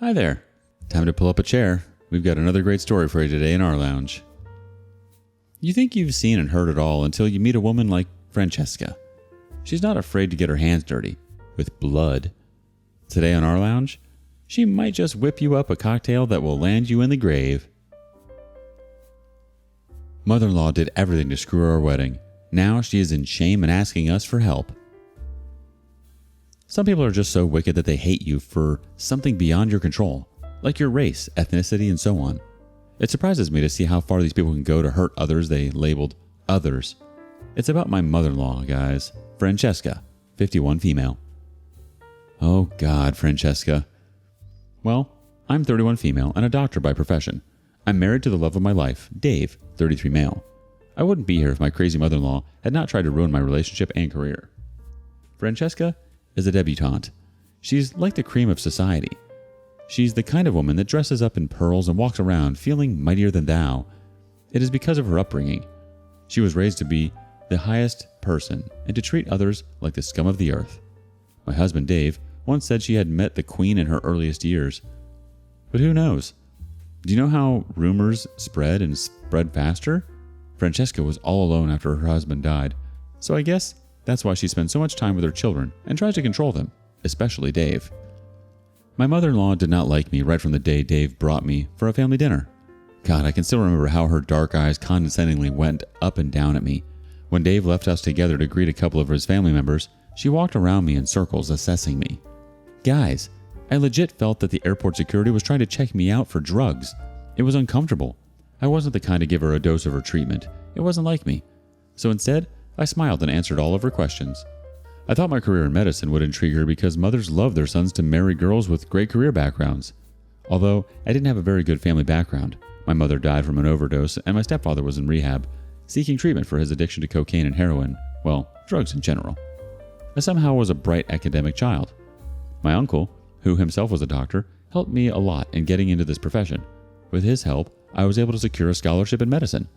Hi there. Time to pull up a chair. We've got another great story for you today in our lounge. You think you've seen and heard it all until you meet a woman like Francesca. She's not afraid to get her hands dirty with blood. Today on our lounge, she might just whip you up a cocktail that will land you in the grave. Mother-in-law did everything to screw our wedding. Now she is in shame and asking us for help. Some people are just so wicked that they hate you for something beyond your control, like your race, ethnicity, and so on. It surprises me to see how far these people can go to hurt others they labeled others. It's about my mother-in-law, guys. Francesca, 51 female. Oh God, Francesca. Well, I'm 31 female and a doctor by profession. I'm married to the love of my life, Dave, 33 male. I wouldn't be here if my crazy mother-in-law had not tried to ruin my relationship and career. Francesca is a debutante. She's like the cream of society. She's the kind of woman that dresses up in pearls and walks around feeling mightier than thou. It is because of her upbringing. She was raised to be the highest person and to treat others like the scum of the earth. My husband Dave once said she had met the queen in her earliest years. But who knows? Do you know how rumors spread and spread faster? Francesca was all alone after her husband died, so I guess that's why she spends so much time with her children and tries to control them, especially Dave. My mother-in-law did not like me right from the day Dave brought me for a family dinner. God, I can still remember how her dark eyes condescendingly went up and down at me. When Dave left us together to greet a couple of his family members, she walked around me in circles, assessing me. Guys, I legit felt that the airport security was trying to check me out for drugs. It was uncomfortable. I wasn't the kind to give her a dose of her treatment. It wasn't like me. So instead, I smiled and answered all of her questions. I thought my career in medicine would intrigue her because mothers love their sons to marry girls with great career backgrounds. Although I didn't have a very good family background. My mother died from an overdose and my stepfather was in rehab, seeking treatment for his addiction to cocaine and heroin, well, drugs in general. I somehow was a bright academic child. My uncle, who himself was a doctor, helped me a lot in getting into this profession. With his help, I was able to secure a scholarship in medicine.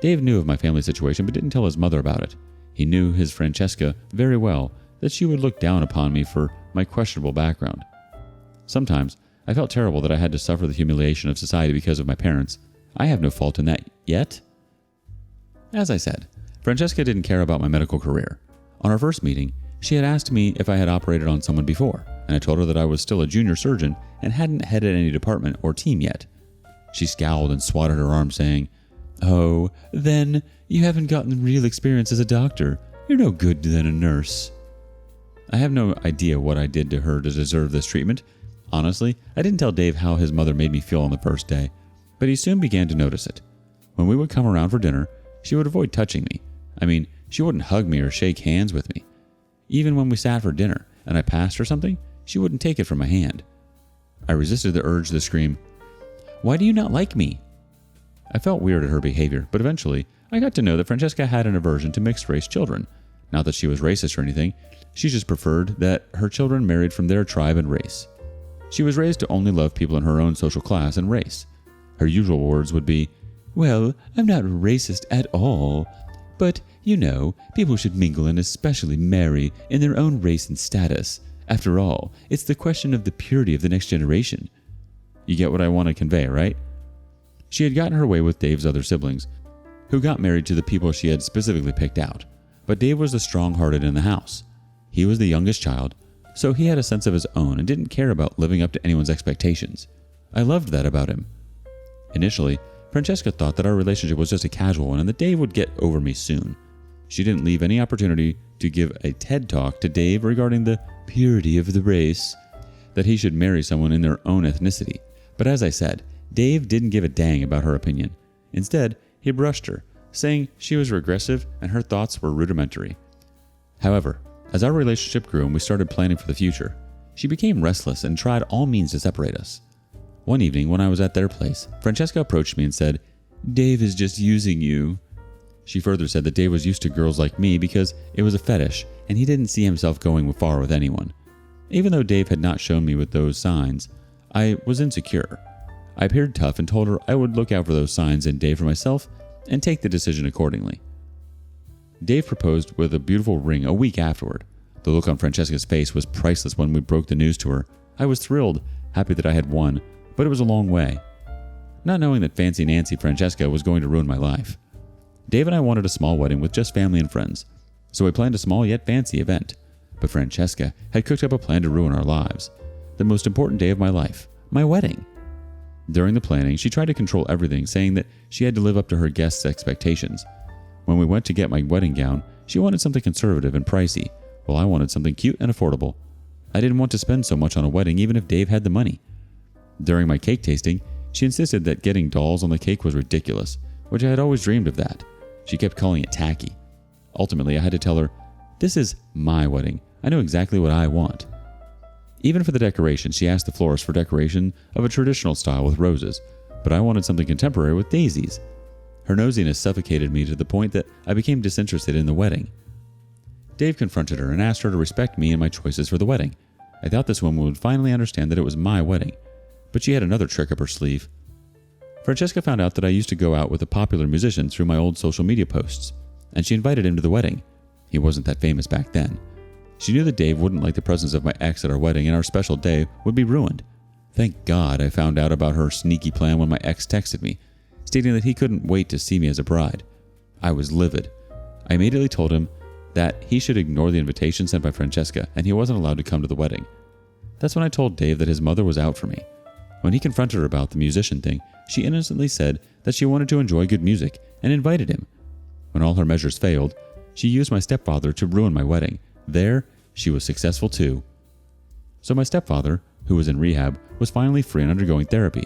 Dave knew of my family situation but didn't tell his mother about it. He knew his Francesca very well, that she would look down upon me for my questionable background. Sometimes, I felt terrible that I had to suffer the humiliation of society because of my parents. I have no fault in that yet. As I said, Francesca didn't care about my medical career. On our first meeting, she had asked me if I had operated on someone before, and I told her that I was still a junior surgeon and hadn't headed any department or team yet. She scowled and swatted her arm, saying, "Oh, then you haven't gotten real experience as a doctor. You're no good than a nurse." I have no idea what I did to her to deserve this treatment. Honestly, I didn't tell Dave how his mother made me feel on the first day, but he soon began to notice it. When we would come around for dinner, she would avoid touching me. I mean, she wouldn't hug me or shake hands with me. Even when we sat for dinner and I passed her something, she wouldn't take it from my hand. I resisted the urge to scream, "Why do you not like me?" I felt weird at her behavior, but eventually I got to know that Francesca had an aversion to mixed-race children. Not that she was racist or anything, she just preferred that her children married from their tribe and race. She was raised to only love people in her own social class and race. Her usual words would be, "Well, I'm not racist at all, but, you know, people should mingle and especially marry in their own race and status. After all, it's the question of the purity of the next generation." You get what I want to convey, right? She had gotten her way with Dave's other siblings, who got married to the people she had specifically picked out. But Dave was the strong-hearted in the house. He was the youngest child, so he had a sense of his own and didn't care about living up to anyone's expectations. I loved that about him. Initially, Francesca thought that our relationship was just a casual one and that Dave would get over me soon. She didn't leave any opportunity to give a TED talk to Dave regarding the purity of the race, that he should marry someone in their own ethnicity. But as I said, Dave didn't give a dang about her opinion. Instead, he brushed her, saying she was regressive and her thoughts were rudimentary. However, as our relationship grew and we started planning for the future, she became restless and tried all means to separate us. One evening when I was at their place, Francesca approached me and said, "Dave is just using you." She further said that Dave was used to girls like me because it was a fetish and he didn't see himself going far with anyone. Even though Dave had not shown me with those signs, I was insecure. I appeared tough and told her I would look out for those signs in Dave for myself and take the decision accordingly. Dave proposed with a beautiful ring a week afterward. The look on Francesca's face was priceless when we broke the news to her. I was thrilled, happy that I had won, but it was a long way. Not knowing that Fancy Nancy Francesca was going to ruin my life. Dave and I wanted a small wedding with just family and friends, so we planned a small yet fancy event. But Francesca had cooked up a plan to ruin our lives. The most important day of my life, my wedding. During the planning, she tried to control everything, saying that she had to live up to her guests' expectations. When we went to get my wedding gown, she wanted something conservative and pricey, while I wanted something cute and affordable. I didn't want to spend so much on a wedding even if Dave had the money. During my cake tasting, she insisted that getting dolls on the cake was ridiculous, which I had always dreamed of that. She kept calling it tacky. Ultimately, I had to tell her, "This is my wedding. I know exactly what I want." Even for the decoration, she asked the florist for decoration of a traditional style with roses, but I wanted something contemporary with daisies. Her nosiness suffocated me to the point that I became disinterested in the wedding. Dave confronted her and asked her to respect me and my choices for the wedding. I thought this woman would finally understand that it was my wedding, but she had another trick up her sleeve. Francesca found out that I used to go out with a popular musician through my old social media posts, and she invited him to the wedding. He wasn't that famous back then. She knew that Dave wouldn't like the presence of my ex at our wedding, and our special day would be ruined. Thank God I found out about her sneaky plan when my ex texted me, stating that he couldn't wait to see me as a bride. I was livid. I immediately told him that he should ignore the invitation sent by Francesca, and he wasn't allowed to come to the wedding. That's when I told Dave that his mother was out for me. When he confronted her about the musician thing, she innocently said that she wanted to enjoy good music and invited him. When all her measures failed, she used my stepfather to ruin my wedding. There, she was successful too. So my stepfather, who was in rehab, was finally free and undergoing therapy.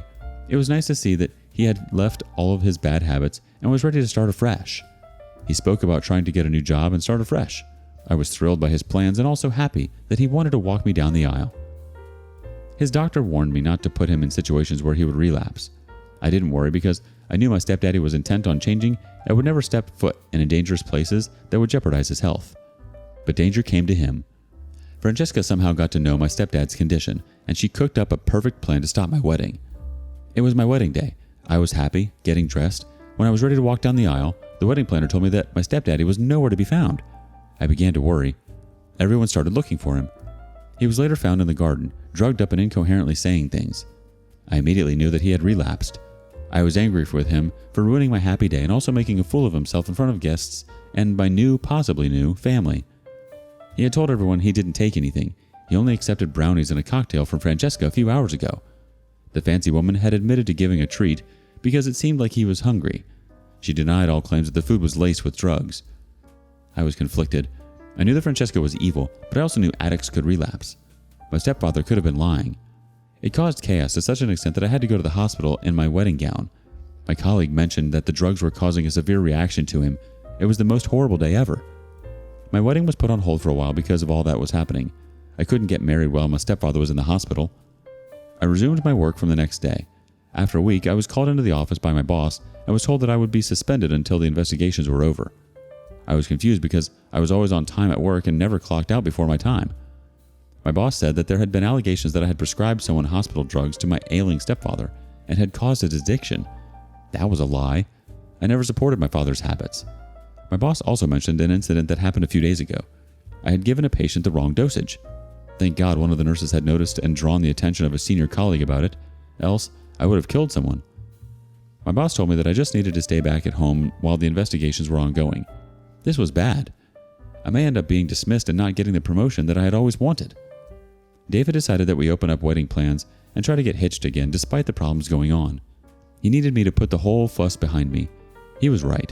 It was nice to see that he had left all of his bad habits and was ready to start afresh. He spoke about trying to get a new job and start afresh. I was thrilled by his plans and also happy that he wanted to walk me down the aisle. His doctor warned me not to put him in situations where he would relapse. I didn't worry because I knew my stepdaddy was intent on changing and would never step foot in dangerous places that would jeopardize his health. But danger came to him. Francesca somehow got to know my stepdad's condition, and she cooked up a perfect plan to stop my wedding. It was my wedding day. I was happy, getting dressed. When I was ready to walk down the aisle, the wedding planner told me that my stepdaddy was nowhere to be found. I began to worry. Everyone started looking for him. He was later found in the garden, drugged up and incoherently saying things. I immediately knew that he had relapsed. I was angry with him for ruining my happy day and also making a fool of himself in front of guests and my possibly new, family. He had told everyone he didn't take anything. He only accepted brownies and a cocktail from Francesca a few hours ago. The fancy woman had admitted to giving a treat because it seemed like he was hungry. She denied all claims that the food was laced with drugs. I was conflicted. I knew that Francesca was evil, but I also knew addicts could relapse. My stepfather could have been lying. It caused chaos to such an extent that I had to go to the hospital in my wedding gown. My colleague mentioned that the drugs were causing a severe reaction to him. It was the most horrible day ever. My wedding was put on hold for a while because of all that was happening. I couldn't get married while my stepfather was in the hospital. I resumed my work from the next day. After a week, I was called into the office by my boss and was told that I would be suspended until the investigations were over. I was confused because I was always on time at work and never clocked out before my time. My boss said that there had been allegations that I had prescribed someone hospital drugs to my ailing stepfather and had caused his addiction. That was a lie. I never supported my father's habits. My boss also mentioned an incident that happened a few days ago. I had given a patient the wrong dosage. Thank God one of the nurses had noticed and drawn the attention of a senior colleague about it, else I would have killed someone. My boss told me that I just needed to stay back at home while the investigations were ongoing. This was bad. I may end up being dismissed and not getting the promotion that I had always wanted. David decided that we open up wedding plans and try to get hitched again despite the problems going on. He needed me to put the whole fuss behind me. He was right.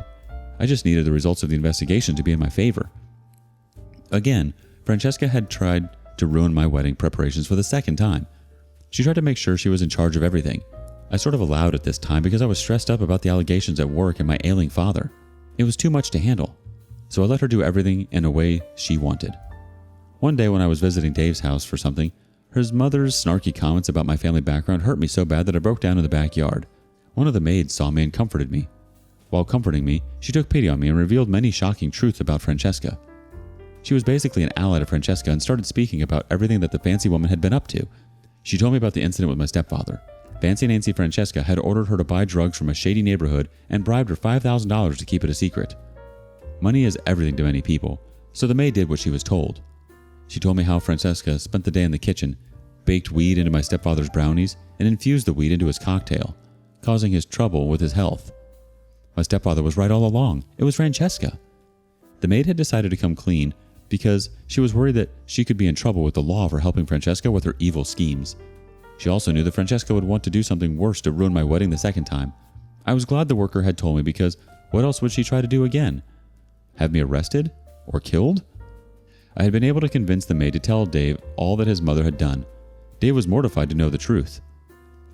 I just needed the results of the investigation to be in my favor. Again, Francesca had tried to ruin my wedding preparations for the second time. She tried to make sure she was in charge of everything. I sort of allowed it this time because I was stressed up about the allegations at work and my ailing father. It was too much to handle, so I let her do everything in a way she wanted. One day when I was visiting Dave's house for something, his mother's snarky comments about my family background hurt me so bad that I broke down in the backyard. One of the maids saw me and comforted me. While comforting me, she took pity on me and revealed many shocking truths about Francesca. She was basically an ally to Francesca and started speaking about everything that the fancy woman had been up to. She told me about the incident with my stepfather. Fancy Nancy Francesca had ordered her to buy drugs from a shady neighborhood and bribed her $5,000 to keep it a secret. Money is everything to many people, so the maid did what she was told. She told me how Francesca spent the day in the kitchen, baked weed into my stepfather's brownies, and infused the weed into his cocktail, causing his trouble with his health. My stepfather was right all along. It was Francesca. The maid had decided to come clean because she was worried that she could be in trouble with the law for helping Francesca with her evil schemes. She also knew that Francesca would want to do something worse to ruin my wedding the second time. I was glad the worker had told me, because what else would she try to do again? Have me arrested? Or killed? I had been able to convince the maid to tell Dave all that his mother had done. Dave was mortified to know the truth.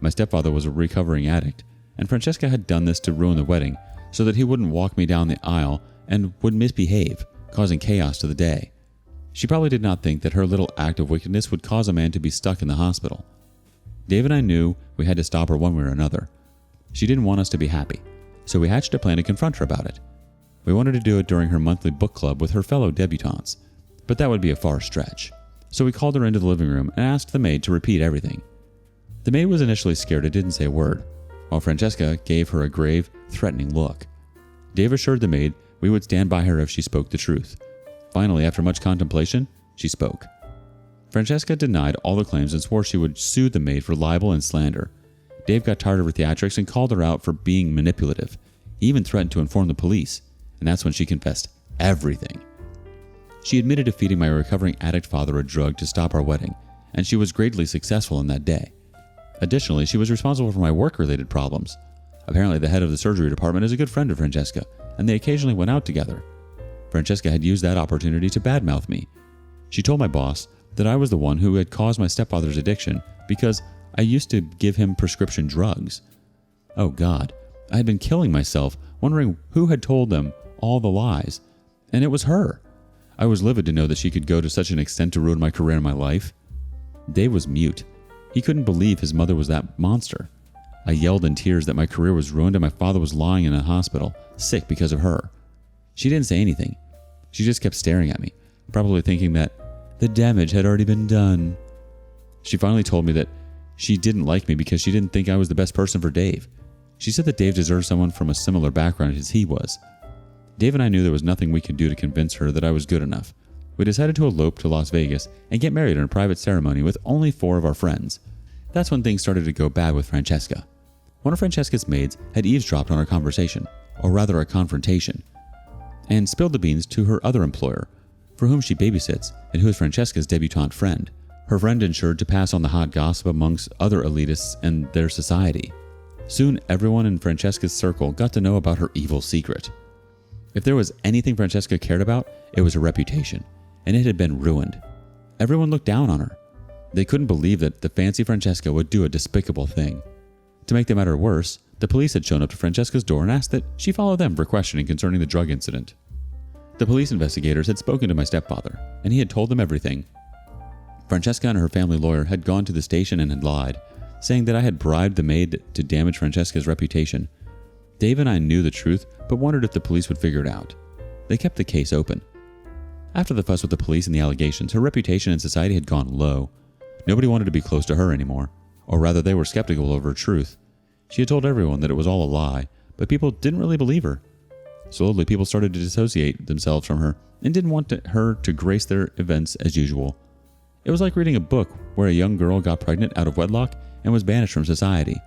My stepfather was a recovering addict, and Francesca had done this to ruin the wedding so that he wouldn't walk me down the aisle and would misbehave, causing chaos to the day. She probably did not think that her little act of wickedness would cause a man to be stuck in the hospital. Dave and I knew we had to stop her one way or another. She didn't want us to be happy, so we hatched a plan to confront her about it. We wanted to do it during her monthly book club with her fellow debutantes, but that would be a far stretch. So we called her into the living room and asked the maid to repeat everything. The maid was initially scared and didn't say a word, while Francesca gave her a grave, threatening look. Dave assured the maid we would stand by her if she spoke the truth. Finally, after much contemplation, she spoke. Francesca denied all the claims and swore she would sue the maid for libel and slander. Dave got tired of her theatrics and called her out for being manipulative. He even threatened to inform the police, and that's when she confessed everything. She admitted to feeding my recovering addict father a drug to stop our wedding, and she was greatly successful in that day. Additionally, she was responsible for my work-related problems. Apparently, the head of the surgery department is a good friend of Francesca, and they occasionally went out together. Francesca had used that opportunity to badmouth me. She told my boss that I was the one who had caused my stepfather's addiction because I used to give him prescription drugs. Oh God, I had been killing myself, wondering who had told them all the lies, and it was her. I was livid to know that she could go to such an extent to ruin my career and my life. Dave was mute. He couldn't believe his mother was that monster. I yelled in tears that my career was ruined and my father was lying in a hospital, sick because of her. She didn't say anything. She just kept staring at me, probably thinking that the damage had already been done. She finally told me that she didn't like me because she didn't think I was the best person for Dave. She said that Dave deserved someone from a similar background as he was. Dave and I knew there was nothing we could do to convince her that I was good enough. We decided to elope to Las Vegas and get married in a private ceremony with only 4 of our friends. That's when things started to go bad with Francesca. One of Francesca's maids had eavesdropped on our conversation, or rather a confrontation, and spilled the beans to her other employer, for whom she babysits and who is Francesca's debutante friend. Her friend ensured to pass on the hot gossip amongst other elitists and their society. Soon, everyone in Francesca's circle got to know about her evil secret. If there was anything Francesca cared about, it was her reputation, and it had been ruined. Everyone looked down on her. They couldn't believe that the fancy Francesca would do a despicable thing. To make the matter worse, the police had shown up to Francesca's door and asked that she follow them for questioning concerning the drug incident. The police investigators had spoken to my stepfather, and he had told them everything. Francesca and her family lawyer had gone to the station and had lied, saying that I had bribed the maid to damage Francesca's reputation. Dave and I knew the truth, but wondered if the police would figure it out. They kept the case open. After the fuss with the police and the allegations, her reputation in society had gone low. Nobody wanted to be close to her anymore, or rather they were skeptical of her truth. She had told everyone that it was all a lie, but people didn't really believe her. Slowly, people started to dissociate themselves from her and didn't want her to grace their events as usual. It was like reading a book where a young girl got pregnant out of wedlock and was banished from society.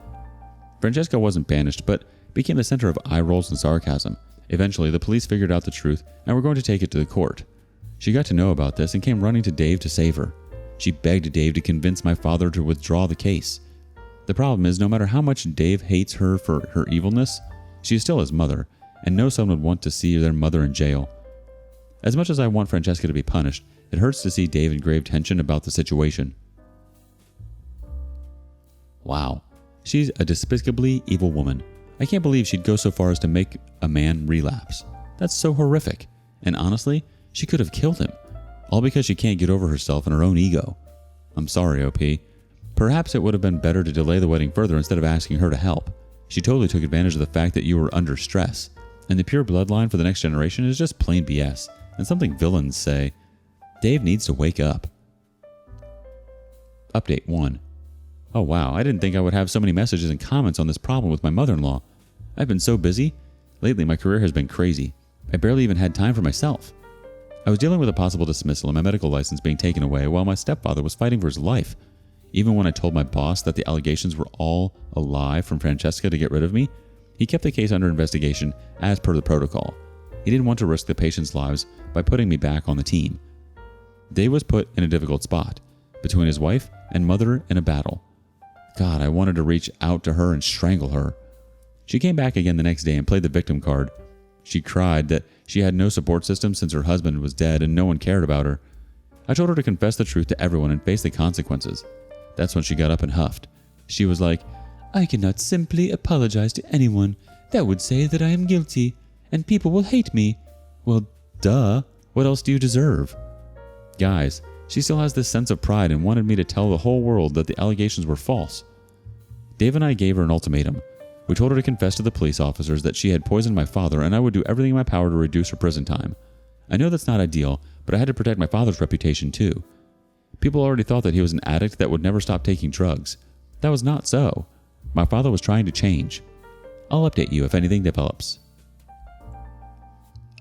Francesca wasn't banished, but became the center of eye rolls and sarcasm. Eventually, the police figured out the truth and were going to take it to the court. She got to know about this and came running to Dave to save her. She begged Dave to convince my father to withdraw the case. The problem is, no matter how much Dave hates her for her evilness, she is still his mother, and no son would want to see their mother in jail. As much as I want Francesca to be punished, it hurts to see Dave in grave tension about the situation. Wow, she's a despicably evil woman. I can't believe she'd go so far as to make a man relapse. That's so horrific. And honestly, she could have killed him. All because she can't get over herself and her own ego. I'm sorry, OP. Perhaps it would have been better to delay the wedding further instead of asking her to help. She totally took advantage of the fact that you were under stress. And the pure bloodline for the next generation is just plain BS. And something villains say. Dave needs to wake up. Update 1. Oh wow, I didn't think I would have so many messages and comments on this problem with my mother-in-law. I've been so busy. Lately, my career has been crazy. I barely even had time for myself. I was dealing with a possible dismissal and my medical license being taken away while my stepfather was fighting for his life. Even when I told my boss that the allegations were all a lie from Francesca to get rid of me, he kept the case under investigation as per the protocol. He didn't want to risk the patients' lives by putting me back on the team. Dave was put in a difficult spot, between his wife and mother in a battle. God, I wanted to reach out to her and strangle her. She came back again the next day and played the victim card. She cried that she had no support system since her husband was dead and no one cared about her. I told her to confess the truth to everyone and face the consequences. That's when she got up and huffed. She was like, "I cannot simply apologize to anyone. That would say that I am guilty, and people will hate me." Well, duh. What else do you deserve? Guys, she still has this sense of pride and wanted me to tell the whole world that the allegations were false. Dave and I gave her an ultimatum. We told her to confess to the police officers that she had poisoned my father, and I would do everything in my power to reduce her prison time. I know that's not ideal, but I had to protect my father's reputation too. People already thought that he was an addict that would never stop taking drugs. That was not so. My father was trying to change. I'll update you if anything develops.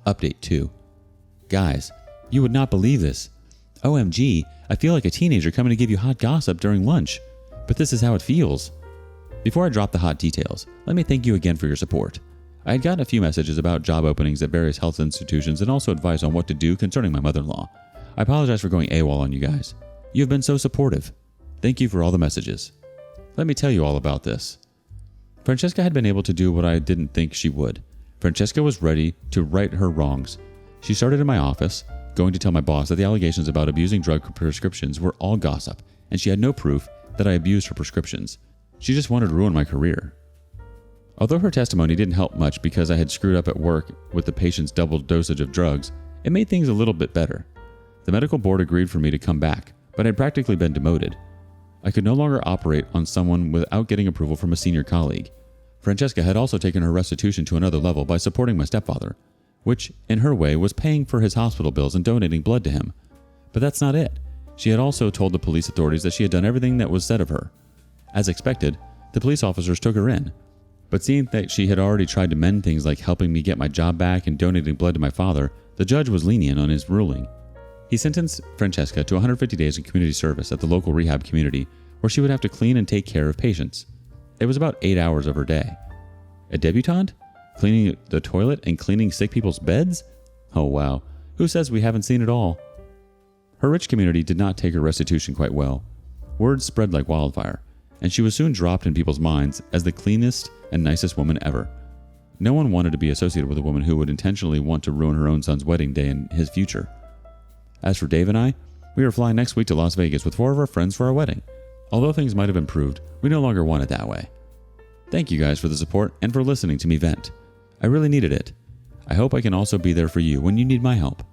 Update 2. Guys, you would not believe this. OMG, I feel like a teenager coming to give you hot gossip during lunch, but this is how it feels. Before I drop the hot details, let me thank you again for your support. I had gotten a few messages about job openings at various health institutions and also advice on what to do concerning my mother-in-law. I apologize for going AWOL on you guys. You have been so supportive. Thank you for all the messages. Let me tell you all about this. Francesca had been able to do what I didn't think she would. Francesca was ready to right her wrongs. She started in my office, going to tell my boss that the allegations about abusing drug prescriptions were all gossip, and she had no proof that I abused her prescriptions. She just wanted to ruin my career. Although her testimony didn't help much because I had screwed up at work with the patient's double dosage of drugs, it made things a little bit better. The medical board agreed for me to come back, but I had practically been demoted. I could no longer operate on someone without getting approval from a senior colleague. Francesca had also taken her restitution to another level by supporting my stepfather, which, in her way, was paying for his hospital bills and donating blood to him. But that's not it. She had also told the police authorities that she had done everything that was said of her. As expected, the police officers took her in. But seeing that she had already tried to mend things like helping me get my job back and donating blood to my father, the judge was lenient on his ruling. He sentenced Francesca to 150 days in community service at the local rehab community, where she would have to clean and take care of patients. It was about 8 hours of her day. A debutante? Cleaning the toilet and cleaning sick people's beds? Oh wow, who says we haven't seen it all? Her rich community did not take her restitution quite well. Word spread like wildfire, and she was soon dropped in people's minds as the cleanest and nicest woman ever. No one wanted to be associated with a woman who would intentionally want to ruin her own son's wedding day and his future. As for Dave and I, we are flying next week to Las Vegas with 4 of our friends for our wedding. Although things might have improved, we no longer want it that way. Thank you guys for the support and for listening to me vent. I really needed it. I hope I can also be there for you when you need my help.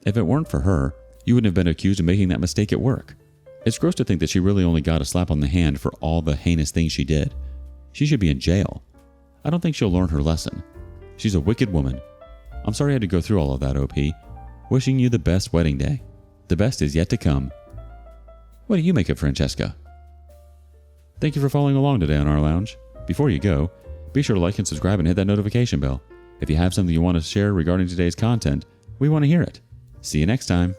If it weren't for her, you wouldn't have been accused of making that mistake at work. It's gross to think that she really only got a slap on the hand for all the heinous things she did. She should be in jail. I don't think she'll learn her lesson. She's a wicked woman. I'm sorry I had to go through all of that, OP. Wishing you the best wedding day. The best is yet to come. What do you make of Francesca? Thank you for following along today on rLounge. Before you go, be sure to like and subscribe and hit that notification bell. If you have something you want to share regarding today's content, we want to hear it. See you next time.